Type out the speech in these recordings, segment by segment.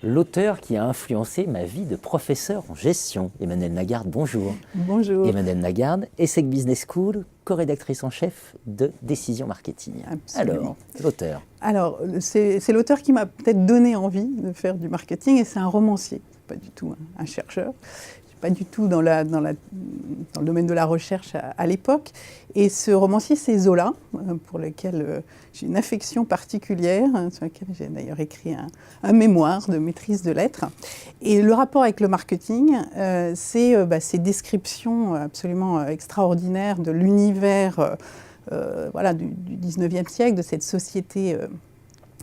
L'auteur qui a influencé ma vie de professeur en gestion. Emmanuelle Nagarde, bonjour. Bonjour. Emmanuelle Nagarde, ESSEC Business School, co-rédactrice en chef de Décision Marketing. Absolument. Alors, l'auteur. Alors, c'est l'auteur qui m'a peut-être donné envie de faire du marketing et c'est un romancier, pas du tout un chercheur. Pas du tout dans le domaine de la recherche à l'époque. Et ce romancier, c'est Zola, pour lequel j'ai une affection particulière, sur lequel j'ai d'ailleurs écrit un mémoire de maîtrise de lettres. Et le rapport avec le marketing, c'est ces descriptions absolument extraordinaires de l'univers du 19e siècle, de cette société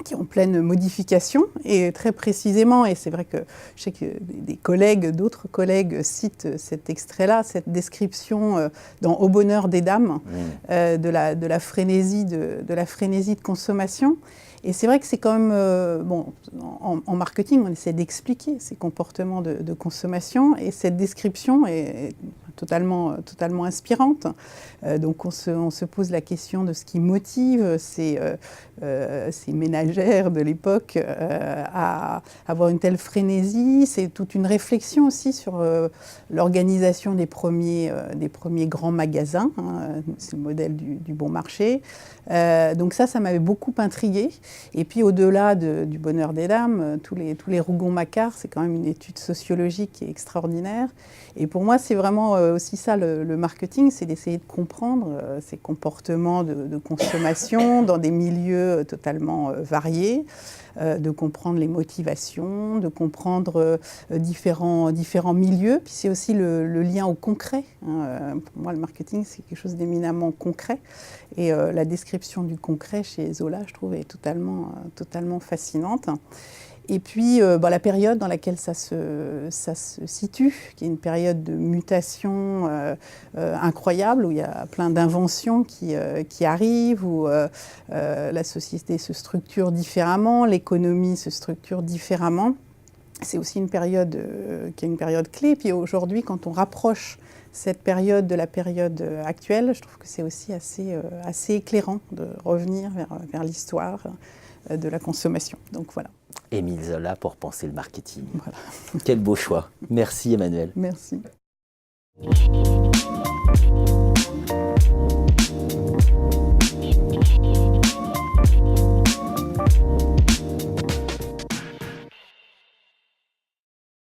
qui est en pleine modification, et très précisément, et c'est vrai que je sais que d'autres collègues citent cet extrait-là, cette description dans Au bonheur des dames, de la frénésie de consommation. Et c'est vrai que c'est quand même, en marketing, on essaie d'expliquer ces comportements de consommation, et cette description est totalement inspirante. Donc on se pose la question de ce qui motive ces ménagères de l'époque à avoir une telle frénésie. C'est toute une réflexion aussi sur l'organisation des premiers grands magasins. C'est le modèle du bon marché. Donc ça m'avait beaucoup intriguée. Et puis au-delà du bonheur des dames, tous les Rougon-Macquart, c'est quand même une étude sociologique qui est extraordinaire. Et pour moi, c'est vraiment aussi ça le marketing, c'est d'essayer de comprendre ces comportements de consommation dans des milieux totalement variés, de comprendre les motivations, de comprendre différents milieux. Puis c'est aussi le lien au concret. Pour moi, le marketing, c'est quelque chose d'éminemment concret. Et la description du concret chez Zola, je trouve, est totalement fascinante. Et puis la période dans laquelle ça se situe, qui est une période de mutation incroyable, où il y a plein d'inventions qui arrivent, où la société se structure différemment, l'économie se structure différemment. C'est aussi une période qui est une période clé. Et puis aujourd'hui, quand on rapproche cette période de la période actuelle, je trouve que c'est aussi assez éclairant de revenir vers l'histoire de la consommation. Donc voilà. Émile Zola pour penser le marketing. Voilà. Quel beau choix. Merci Emmanuelle. Merci.